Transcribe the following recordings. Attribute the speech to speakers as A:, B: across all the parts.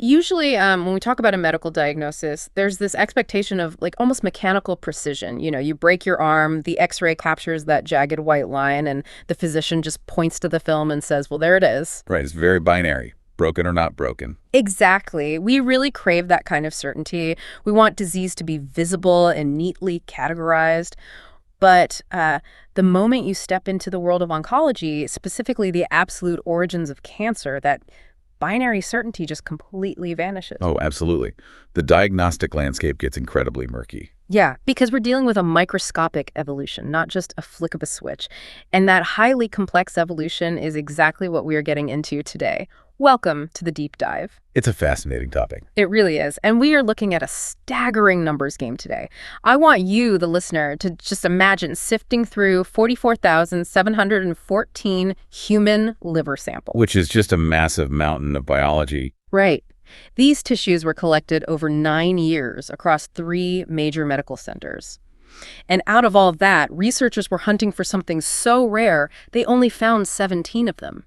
A: Usually, when we talk about a medical diagnosis, there's this expectation of like almost mechanical precision. You know, you break your arm, the X-ray captures that jagged white line, and the physician just points to the film and says, well, there it is.
B: Right, it's very binary, broken or not broken.
A: Exactly. We really crave that kind of certainty. We want disease to be visible and neatly categorized. But the moment you step into the world of oncology, specifically the absolute origins of cancer, that binary certainty just completely vanishes.
B: Oh, absolutely. The diagnostic landscape gets incredibly murky.
A: Yeah, because we're dealing with a microscopic evolution, not just a flick of a switch. And that highly complex evolution is exactly what we are getting into today. Welcome to the deep dive.
B: It's a fascinating topic.
A: It really is. And we are looking at a staggering numbers game today. I want you, the listener, to just imagine sifting through 44,714 human liver samples.
B: Which is just a massive mountain of biology.
A: Right. These tissues were collected over 9 years across 3 major medical centers. And out of all of that, researchers were hunting for something so rare, they only found 17 of them.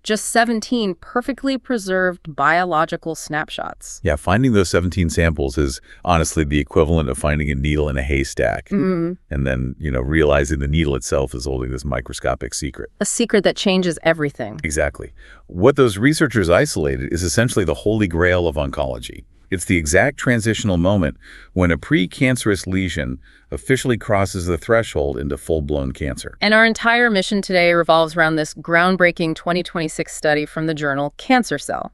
A: Just 17 perfectly preserved biological snapshots.
B: Yeah, finding those 17 samples is honestly the equivalent of finding a needle in a haystack.
A: Mm-hmm.
B: And then, realizing the needle itself is holding this microscopic secret.
A: A secret that changes everything.
B: Exactly. What those researchers isolated is essentially the holy grail of oncology. It's the exact transitional moment when a precancerous lesion officially crosses the threshold into full-blown cancer.
A: And our entire mission today revolves around this groundbreaking 2026 study from the journal Cancer Cell.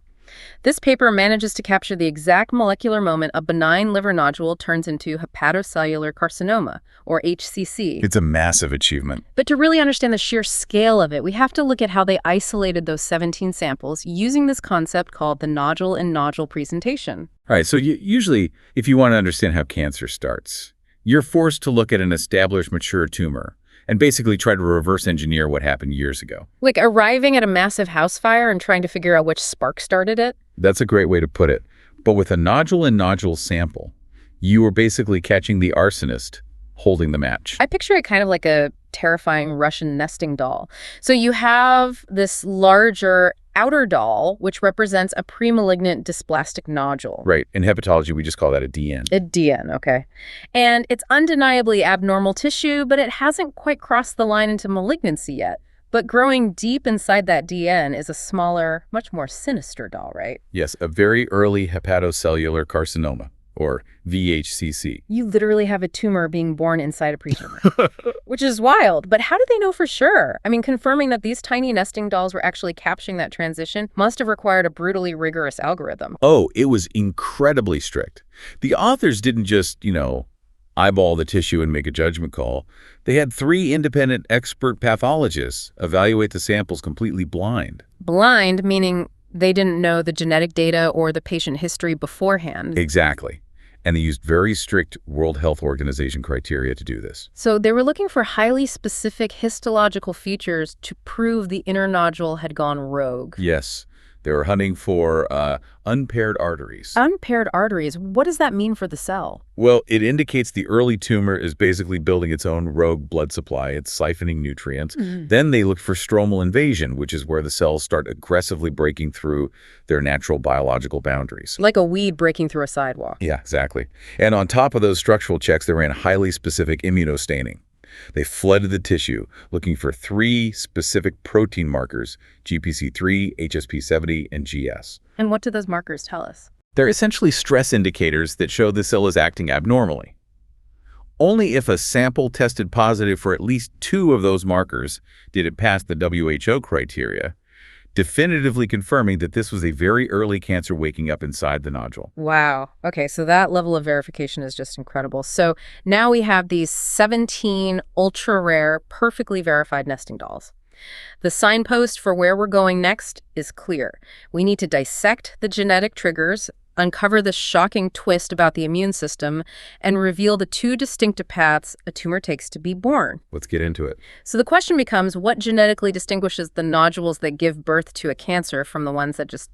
A: This paper manages to capture the exact molecular moment a benign liver nodule turns into hepatocellular carcinoma, or HCC.
B: It's a massive achievement.
A: But to really understand the sheer scale of it, we have to look at how they isolated those 17 samples using this concept called the nodule-in-nodule presentation.
B: All right, so usually, if you want to understand how cancer starts, you're forced to look at an established mature tumor and basically try to reverse engineer what happened years ago.
A: Like arriving at a massive house fire and trying to figure out which spark started it?
B: That's a great way to put it. But with a nodule-in-nodule sample, you were basically catching the arsonist holding the match.
A: I picture it kind of like a terrifying Russian nesting doll. So you have this larger outer doll, which represents a premalignant dysplastic nodule.
B: Right. In hepatology, we just call that a DN.
A: A DN, okay. And it's undeniably abnormal tissue, but it hasn't quite crossed the line into malignancy yet. But growing deep inside that DN is a smaller, much more sinister doll, right?
B: Yes, a very early hepatocellular carcinoma, or veHCC.
A: You literally have a tumor being born inside a pre-tumor, which is wild. But how do they know for sure? I mean, confirming that these tiny nesting dolls were actually capturing that transition must have required a brutally rigorous algorithm.
B: Oh, it was incredibly strict. The authors didn't just, eyeball the tissue and make a judgment call. They had 3 independent expert pathologists evaluate the samples completely blind.
A: Blind, meaning they didn't know the genetic data or the patient history beforehand.
B: Exactly. And they used very strict World Health Organization criteria to do this.
A: So they were looking for highly specific histological features to prove the inner nodule had gone rogue.
B: Yes. They were hunting for unpaired arteries.
A: Unpaired arteries? What does that mean for the cell?
B: Well, it indicates the early tumor is basically building its own rogue blood supply. It's siphoning nutrients. Then they look for stromal invasion, which is where the cells start aggressively breaking through their natural biological boundaries.
A: Like a weed breaking through a sidewalk.
B: Yeah, exactly. And on top of those structural checks, they ran highly specific immunostaining. They flooded the tissue, looking for 3 specific protein markers, GPC3, HSP70, and GS.
A: And what do those markers tell us?
B: They're essentially stress indicators that show the cell is acting abnormally. Only if a sample tested positive for at least 2 of those markers did it pass the WHO criteria, definitively confirming that this was a very early cancer waking up inside the nodule.
A: Wow. Okay, so that level of verification is just incredible. So now we have these 17 ultra-rare, perfectly verified nesting dolls. The signpost for where we're going next is clear. We need to dissect the genetic triggers, uncover the shocking twist about the immune system, and reveal the 2 distinctive paths a tumor takes to be born.
B: Let's get into it.
A: So the question becomes, what genetically distinguishes the nodules that give birth to a cancer from the ones that just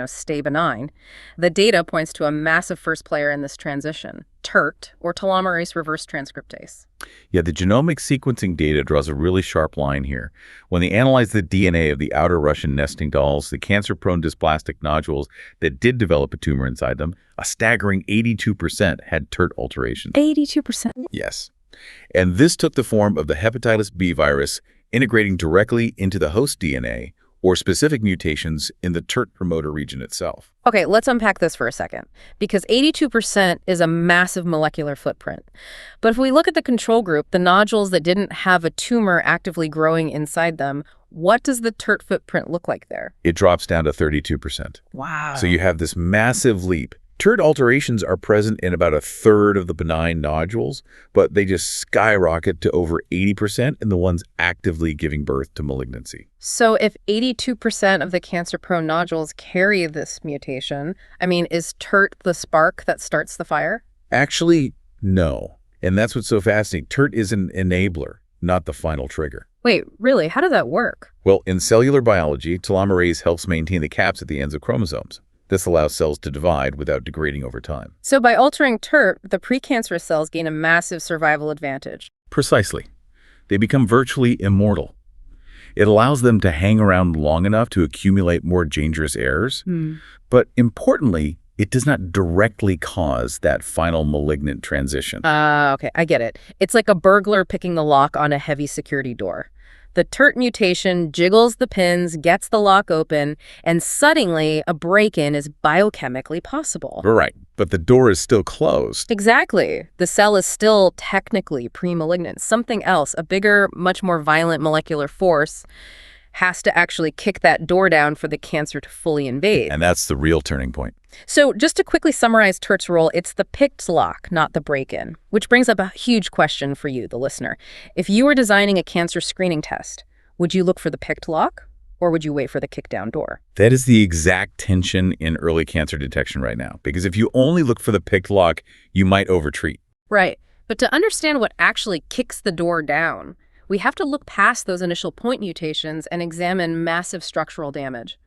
A: stay benign. The data points to a massive first player in this transition, TERT, or telomerase reverse transcriptase.
B: Yeah, the genomic sequencing data draws a really sharp line here. When they analyzed the DNA of the outer Russian nesting dolls, the cancer-prone dysplastic nodules that did develop a tumor inside them, a staggering 82% had TERT alterations.
A: 82%?
B: Yes. And this took the form of the hepatitis B virus integrating directly into the host DNA, or specific mutations in the TERT promoter region itself.
A: Okay, let's unpack this for a second, because 82% is a massive molecular footprint. But if we look at the control group, the nodules that didn't have a tumor actively growing inside them, what does the TERT footprint look like there?
B: It drops down to 32%.
A: Wow.
B: So you have this massive leap. TERT alterations are present in about a third of the benign nodules, but they just skyrocket to over 80% in the ones actively giving birth to malignancy.
A: So if 82% of the cancer-prone nodules carry this mutation, is TERT the spark that starts the fire?
B: Actually, no. And that's what's so fascinating. TERT is an enabler, not the final trigger.
A: Wait, really? How does that work?
B: Well, in cellular biology, telomerase helps maintain the caps at the ends of chromosomes. This allows cells to divide without degrading over time.
A: So by altering TERT, the precancerous cells gain a massive survival advantage.
B: Precisely. They become virtually immortal. It allows them to hang around long enough to accumulate more dangerous errors. But importantly, it does not directly cause that final malignant transition.
A: Okay, I get it. It's like a burglar picking the lock on a heavy security door. The TERT mutation jiggles the pins, gets the lock open, and suddenly a break-in is biochemically possible.
B: Right, but the door is still closed.
A: Exactly. The cell is still technically premalignant. Something else, a bigger, much more violent molecular force, has to actually kick that door down for the cancer to fully invade.
B: And that's the real turning point.
A: So just to quickly summarize TERT's role, it's the picked lock, not the break-in, which brings up a huge question for you, the listener. If you were designing a cancer screening test, would you look for the picked lock or would you wait for the kick-down door?
B: That is the exact tension in early cancer detection right now, because if you only look for the picked lock, you might overtreat.
A: Right. But to understand what actually kicks the door down, we have to look past those initial point mutations and examine massive structural damage.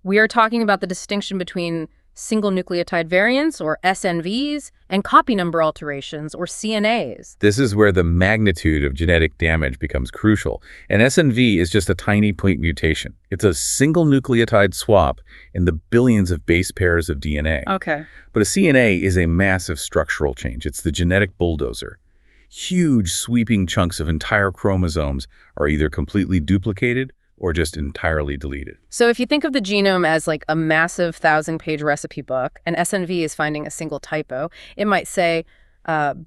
A: We are talking about the distinction between single-nucleotide variants, or SNVs, and copy number alterations, or CNAs.
B: This is where the magnitude of genetic damage becomes crucial. An SNV is just a tiny point mutation. It's a single nucleotide swap in the billions of base pairs of DNA.
A: Okay.
B: But a CNA is a massive structural change. It's the genetic bulldozer. Huge sweeping chunks of entire chromosomes are either completely duplicated or just entirely deleted.
A: So if you think of the genome as like a massive 1,000-page recipe book, and SNV is finding a single typo, it might say,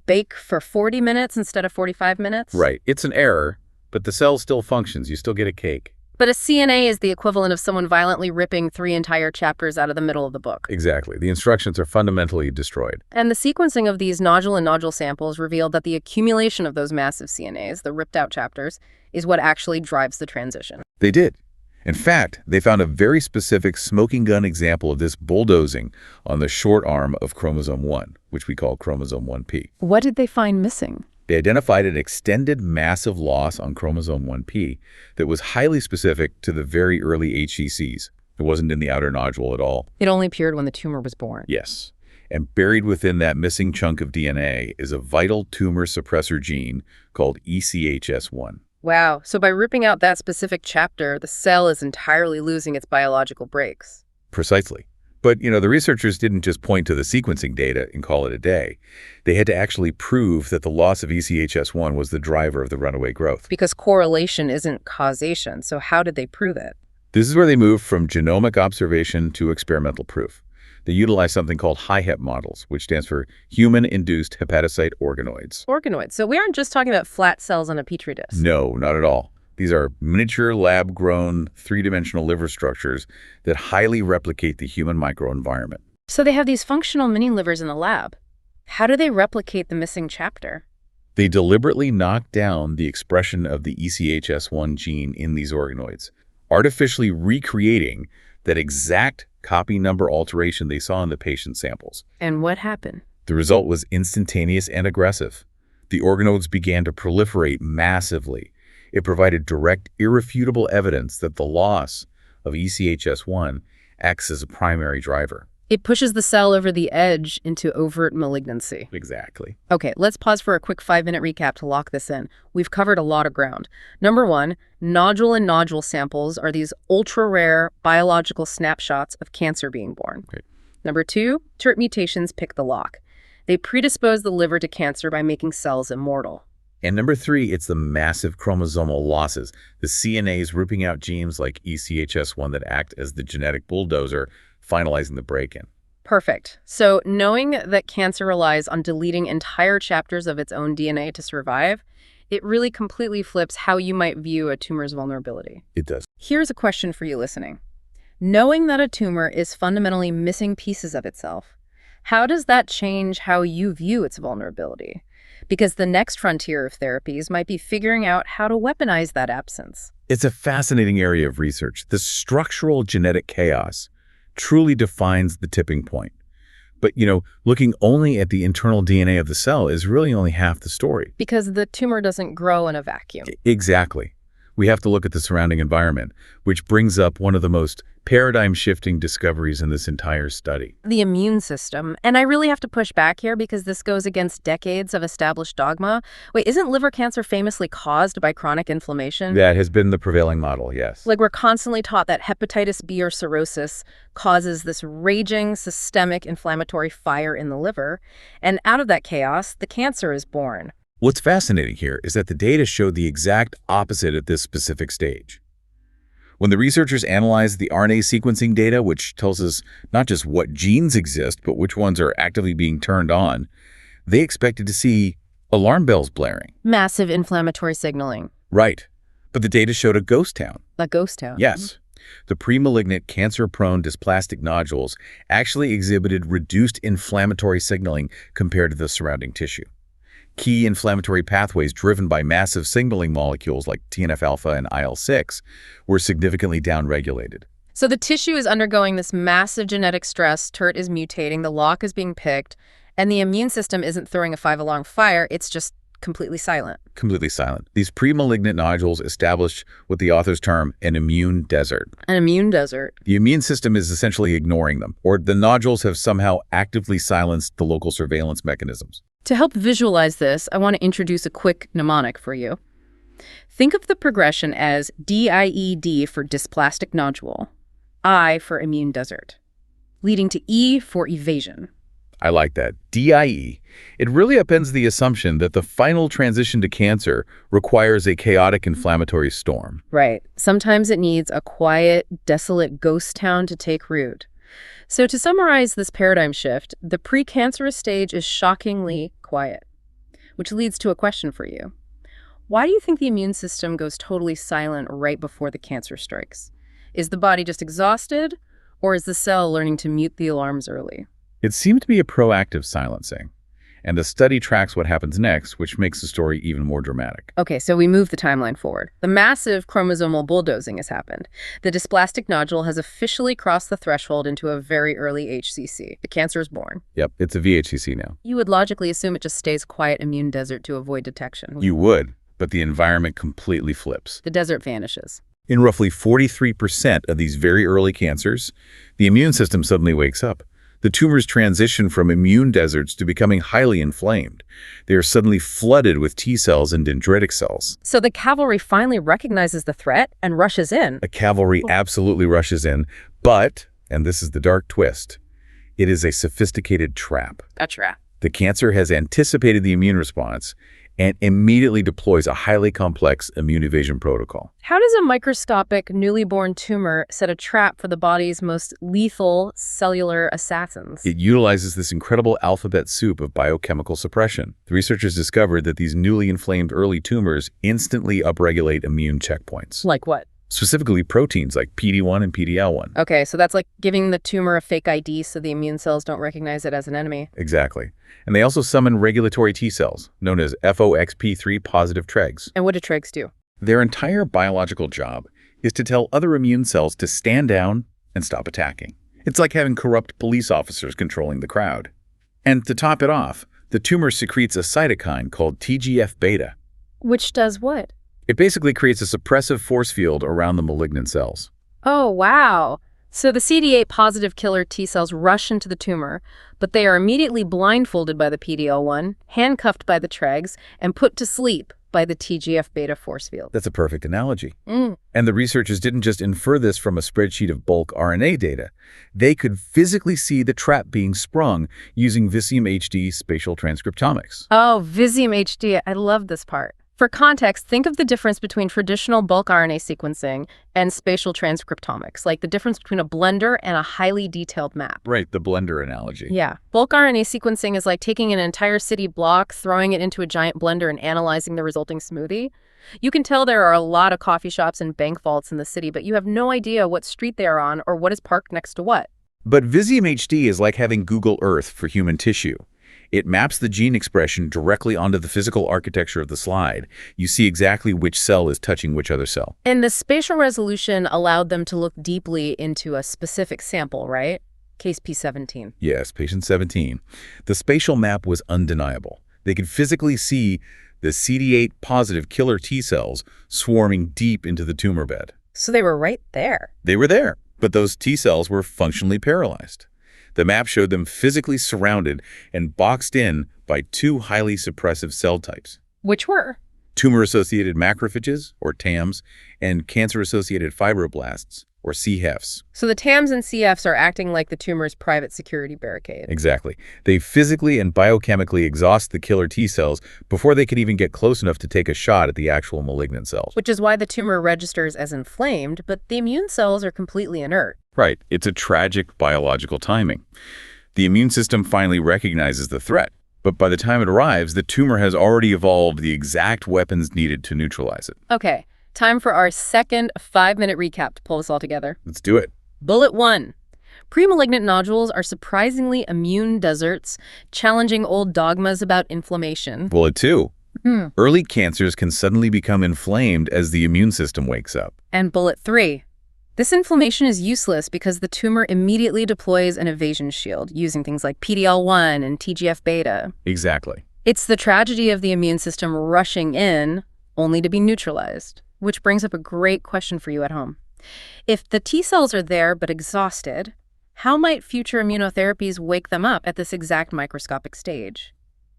A: bake for 40 minutes instead of 45 minutes.
B: Right. It's an error, but the cell still functions. You still get a cake.
A: But a CNA is the equivalent of someone violently ripping 3 entire chapters out of the middle of the book.
B: Exactly. The instructions are fundamentally destroyed.
A: And the sequencing of these nodule and nodule samples revealed that the accumulation of those massive CNAs, the ripped out chapters, is what actually drives the transition.
B: They did. In fact, they found a very specific smoking gun example of this bulldozing on the short arm of chromosome 1, which we call chromosome 1p.
A: What did they find missing?
B: They identified an extended massive loss on chromosome 1p that was highly specific to the very early HCCs. It wasn't in the outer nodule at all.
A: It only appeared when the tumor was born.
B: Yes. And buried within that missing chunk of DNA is a vital tumor suppressor gene called ECHS1.
A: Wow. So by ripping out that specific chapter, the cell is entirely losing its biological brakes.
B: Precisely. But, the researchers didn't just point to the sequencing data and call it a day. They had to actually prove that the loss of ECHS1 was the driver of the runaway growth.
A: Because correlation isn't causation. So how did they prove it?
B: This is where they moved from genomic observation to experimental proof. They utilized something called HiHep models, which stands for human-induced hepatocyte organoids.
A: Organoids. So we aren't just talking about flat cells on a petri dish.
B: No, not at all. These are miniature lab-grown, three-dimensional liver structures that highly replicate the human microenvironment.
A: So they have these functional mini-livers in the lab. How do they replicate the missing chapter?
B: They deliberately knock down the expression of the ECHS1 gene in these organoids, artificially recreating that exact copy number alteration they saw in the patient samples.
A: And what happened?
B: The result was instantaneous and aggressive. The organoids began to proliferate massively. It provided direct, irrefutable evidence that the loss of ECHS1 acts as a primary driver.
A: It pushes the cell over the edge into overt malignancy.
B: Exactly.
A: Okay, let's pause for a quick 5-minute recap to lock this in. We've covered a lot of ground. Number one, nodule and nodule samples are these ultra-rare biological snapshots of cancer being born.
B: Right.
A: Number two, TERT mutations pick the lock. They predispose the liver to cancer by making cells immortal.
B: And number three, it's the massive chromosomal losses, the CNAs ripping out genes like ECHS1 that act as the genetic bulldozer, finalizing the break-in.
A: Perfect. So knowing that cancer relies on deleting entire chapters of its own DNA to survive, it really completely flips how you might view a tumor's vulnerability.
B: It does.
A: Here's a question for you listening. Knowing that a tumor is fundamentally missing pieces of itself, how does that change how you view its vulnerability? Because the next frontier of therapies might be figuring out how to weaponize that absence.
B: It's a fascinating area of research. The structural genetic chaos truly defines the tipping point. But, looking only at the internal DNA of the cell is really only half the story.
A: Because the tumor doesn't grow in a vacuum.
B: Exactly. We have to look at the surrounding environment, which brings up one of the most paradigm-shifting discoveries in this entire study.
A: The immune system. And I really have to push back here because this goes against decades of established dogma. Wait, isn't liver cancer famously caused by chronic inflammation?
B: That has been the prevailing model, yes.
A: Like we're constantly taught that hepatitis B or cirrhosis causes this raging systemic inflammatory fire in the liver. And out of that chaos, the cancer is born.
B: What's fascinating here is that the data showed the exact opposite at this specific stage. When the researchers analyzed the RNA sequencing data, which tells us not just what genes exist, but which ones are actively being turned on, they expected to see alarm bells blaring.
A: Massive inflammatory signaling.
B: Right. But the data showed a ghost town.
A: A ghost town?
B: Yes. The premalignant cancer-prone dysplastic nodules actually exhibited reduced inflammatory signaling compared to the surrounding tissue. Key inflammatory pathways driven by massive signaling molecules like TNF-alpha and IL-6 were significantly downregulated.
A: So the tissue is undergoing this massive genetic stress, TERT is mutating, the lock is being picked, and the immune system isn't throwing a 5-alarm fire, it's just completely silent.
B: Completely silent. These premalignant nodules established what the authors term an immune desert.
A: An immune desert.
B: The immune system is essentially ignoring them, or the nodules have somehow actively silenced the local surveillance mechanisms.
A: To help visualize this, I want to introduce a quick mnemonic for you. Think of the progression as DIED for dysplastic nodule, I for immune desert, leading to E for evasion.
B: I like that. DIE. It really upends the assumption that the final transition to cancer requires a chaotic inflammatory storm.
A: Right. Sometimes it needs a quiet, desolate ghost town to take root. So to summarize this paradigm shift, the precancerous stage is shockingly quiet, which leads to a question for you. Why do you think the immune system goes totally silent right before the cancer strikes? Is the body just exhausted, or is the cell learning to mute the alarms early?
B: It seemed to be a proactive silencing, and the study tracks what happens next, which makes the story even more dramatic.
A: Okay, so we move the timeline forward. The massive chromosomal bulldozing has happened. The dysplastic nodule has officially crossed the threshold into a very early HCC. The cancer is born.
B: Yep, it's a veHCC now.
A: You would logically assume it just stays quiet immune desert to avoid detection.
B: You would, but the environment completely flips.
A: The desert vanishes.
B: In roughly 43% of these very early cancers, the immune system suddenly wakes up. The tumors transition from immune deserts to becoming highly inflamed. They are suddenly flooded with T cells and dendritic cells.
A: So the cavalry finally recognizes the threat and rushes in.
B: The cavalry absolutely rushes in, but, and this is the dark twist, it is a sophisticated trap.
A: A trap.
B: The cancer has anticipated the immune response and immediately deploys a highly complex immune evasion protocol.
A: How does a microscopic, newly born tumor set a trap for the body's most lethal cellular assassins?
B: It utilizes this incredible alphabet soup of biochemical suppression. The researchers discovered that these newly inflamed early tumors instantly upregulate immune checkpoints.
A: Like what?
B: Specifically proteins like PD-1 and PD-L1.
A: Okay, so that's like giving the tumor a fake ID so the immune cells don't recognize it as an enemy.
B: Exactly. And they also summon regulatory T cells, known as FOXP3 positive TREGs.
A: And what do TREGs do?
B: Their entire biological job is to tell other immune cells to stand down and stop attacking. It's like having corrupt police officers controlling the crowd. And to top it off, the tumor secretes a cytokine called TGF-beta.
A: Which does what?
B: It basically creates a suppressive force field around the malignant cells.
A: Oh, wow. So the CD8 positive killer T cells rush into the tumor, but they are immediately blindfolded by the PD-L1, handcuffed by the TREGs, and put to sleep by the TGF-beta force field.
B: That's a perfect analogy. And the researchers didn't just infer this from a spreadsheet of bulk RNA data. They could physically see the trap being sprung using Visium HD spatial transcriptomics.
A: Oh, Visium HD. I love this part. For context, think of the difference between traditional bulk RNA sequencing and spatial transcriptomics, like the difference between a blender and a highly detailed map.
B: Right, the blender analogy.
A: Yeah. Bulk RNA sequencing is like taking an entire city block, throwing it into a giant blender, and analyzing the resulting smoothie. You can tell there are a lot of coffee shops and bank vaults in the city, but you have no idea what street they are on or what is parked next to what.
B: But Visium HD is like having Google Earth for human tissue. It maps the gene expression directly onto the physical architecture of the slide. You see exactly which cell is touching which other cell.
A: And the spatial resolution allowed them to look deeply into a specific sample, right? Case P17.
B: Yes, patient 17. The spatial map was undeniable. They could physically see the CD8 positive killer T cells swarming deep into the tumor bed.
A: So they were right there.
B: They were there, but those T cells were functionally paralyzed. The map showed them physically surrounded and boxed in by two highly suppressive cell types.
A: Which were?
B: Tumor-associated macrophages, or TAMs, and cancer-associated fibroblasts, or CHEFs.
A: So the TAMs and CFs are acting like the tumor's private security barricade.
B: Exactly. They physically and biochemically exhaust the killer T cells before they can even get close enough to take a shot at the actual malignant cells.
A: Which is why the tumor registers as inflamed, but the immune cells are completely inert.
B: Right. It's a tragic biological timing. The immune system finally recognizes the threat, but by the time it arrives, the tumor has already evolved the exact weapons needed to neutralize it.
A: Okay, time for our second 5-minute recap to pull this all together.
B: Let's do it.
A: Bullet 1. Premalignant nodules are surprisingly immune deserts, challenging old dogmas about inflammation.
B: Bullet 2. Early cancers can suddenly become inflamed as the immune system wakes up.
A: And bullet 3. This inflammation is useless because the tumor immediately deploys an evasion shield using things like PD-L1 and TGF-beta.
B: Exactly.
A: It's the tragedy of the immune system rushing in only to be neutralized, which brings up a great question for you at home. If the T cells are there but exhausted, how might future immunotherapies wake them up at this exact microscopic stage?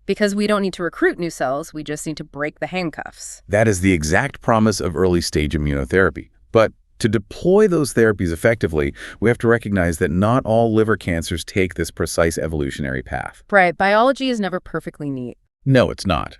A: Because we don't need to recruit new cells, we just need to break the handcuffs.
B: That is the exact promise of early-stage immunotherapy. But to deploy those therapies effectively, we have to recognize that not all liver cancers take this precise evolutionary path.
A: Right, biology is never perfectly neat.
B: No, it's not.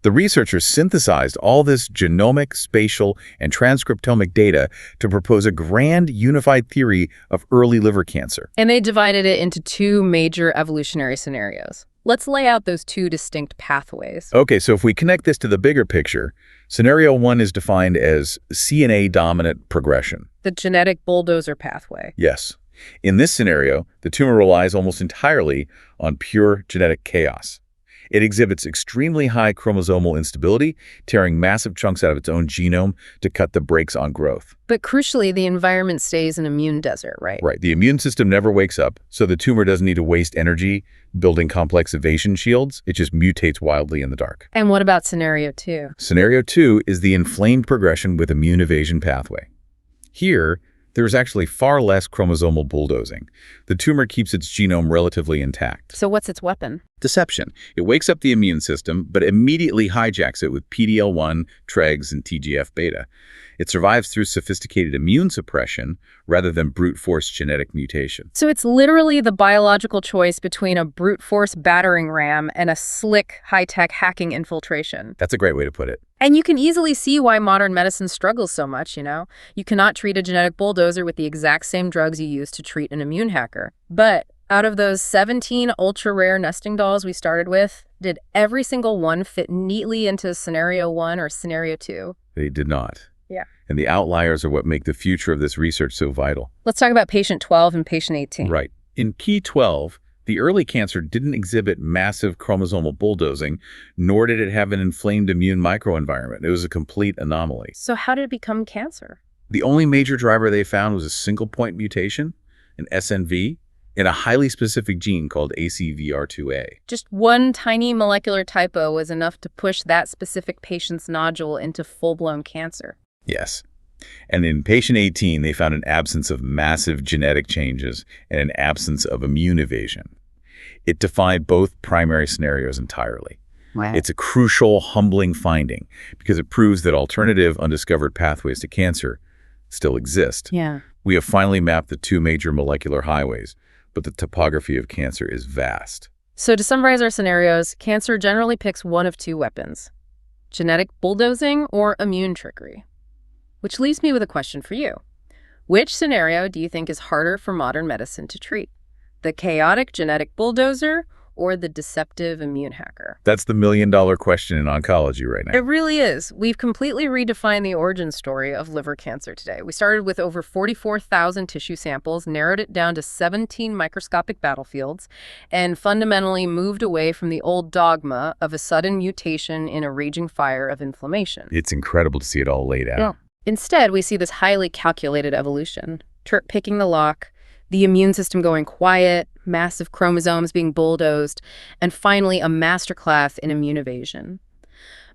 B: The researchers synthesized all this genomic, spatial, and transcriptomic data to propose a grand unified theory of early liver cancer.
A: And they divided it into 2 major evolutionary scenarios. Let's lay out those 2 distinct pathways.
B: Okay, so if we connect this to the bigger picture, scenario 1 is defined as CNA dominant progression.
A: The genetic bulldozer pathway.
B: Yes. In this scenario, the tumor relies almost entirely on pure genetic chaos. It exhibits extremely high chromosomal instability, tearing massive chunks out of its own genome to cut the brakes on growth.
A: But crucially, the environment stays an immune desert, right?
B: Right. The immune system never wakes up, so the tumor doesn't need to waste energy building complex evasion shields. It just mutates wildly in the dark.
A: And what about scenario 2?
B: Scenario 2 is the inflamed progression with immune evasion pathway. Here, there's actually far less chromosomal bulldozing. The tumor keeps its genome relatively intact.
A: So what's its weapon?
B: Deception. It wakes up the immune system, but immediately hijacks it with PD-L1, TREGs, and TGF-beta. It survives through sophisticated immune suppression rather than brute force genetic mutation.
A: So it's literally the biological choice between a brute force battering ram and a slick, high-tech hacking infiltration.
B: That's a great way to put it.
A: And you can easily see why modern medicine struggles so much, you know? You cannot treat a genetic bulldozer with the exact same drugs you use to treat an immune hacker. But out of those 17 ultra-rare nesting dolls we started with, did every single one fit neatly into scenario 1 or scenario 2?
B: They did not.
A: Yeah.
B: And the outliers are what make the future of this research so vital.
A: Let's talk about patient 12 and patient 18.
B: Right. In key 12, the early cancer didn't exhibit massive chromosomal bulldozing, nor did it have an inflamed immune microenvironment. It was a complete anomaly.
A: So how did it become cancer?
B: The only major driver they found was a single-point mutation, an SNV, in a highly specific gene called ACVR2A.
A: Just one tiny molecular typo was enough to push that specific patient's nodule into full-blown cancer.
B: Yes. And in patient 18, they found an absence of massive genetic changes and an absence of immune evasion. It defied both primary scenarios entirely.
A: Wow.
B: It's a crucial, humbling finding because it proves that alternative undiscovered pathways to cancer still exist.
A: Yeah.
B: We have finally mapped the two major molecular highways, but the topography of cancer is vast.
A: So to summarize our scenarios, cancer generally picks one of two weapons: genetic bulldozing or immune trickery. Which leaves me with a question for you. Which scenario do you think is harder for modern medicine to treat? The chaotic genetic bulldozer or the deceptive immune hacker?
B: That's the million-dollar question in oncology right now.
A: It really is. We've completely redefined the origin story of liver cancer today. We started with over 44,000 tissue samples, narrowed it down to 17 microscopic battlefields, and fundamentally moved away from the old dogma of a sudden mutation in a raging fire of inflammation.
B: It's incredible to see it all laid out.
A: Yeah. Instead, we see this highly calculated evolution. TERT picking the lock, the immune system going quiet, massive chromosomes being bulldozed, and finally a masterclass in immune evasion.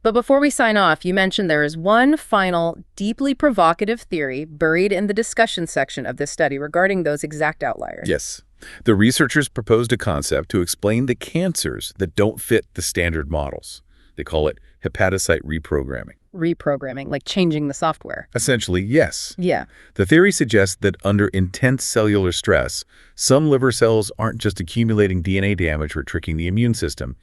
A: But before we sign off, you mentioned there is one final, deeply provocative theory buried in the discussion section of this study regarding those exact outliers.
B: Yes. The researchers proposed a concept to explain the cancers that don't fit the standard models. They call it hepatocyte reprogramming.
A: Reprogramming, like changing the software.
B: Essentially, yes.
A: Yeah.
B: The theory suggests that under intense cellular stress, some liver cells aren't just accumulating DNA damage or tricking the immune system.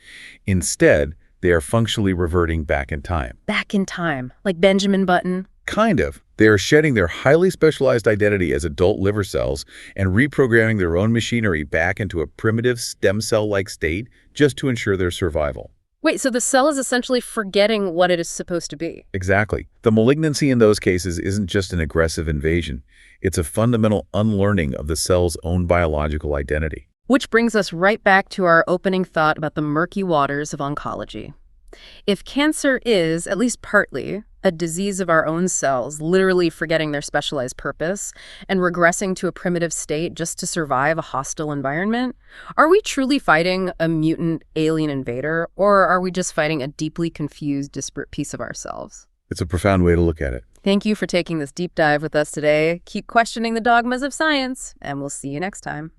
B: Instead, they are functionally reverting back in time.
A: Back in time, like Benjamin Button.
B: Kind of. They are shedding their highly specialized identity as adult liver cells and reprogramming their own machinery back into a primitive stem cell-like state just to ensure their survival.
A: Wait, so the cell is essentially forgetting what it is supposed to be.
B: Exactly. The malignancy in those cases isn't just an aggressive invasion. It's a fundamental unlearning of the cell's own biological identity.
A: Which brings us right back to our opening thought about the murky waters of oncology. If cancer is, at least partly, a disease of our own cells, literally forgetting their specialized purpose and regressing to a primitive state just to survive a hostile environment, are we truly fighting a mutant alien invader, or are we just fighting a deeply confused, disparate piece of ourselves?
B: It's a profound way to look at it.
A: Thank you for taking this deep dive with us today. Keep questioning the dogmas of science, and we'll see you next time.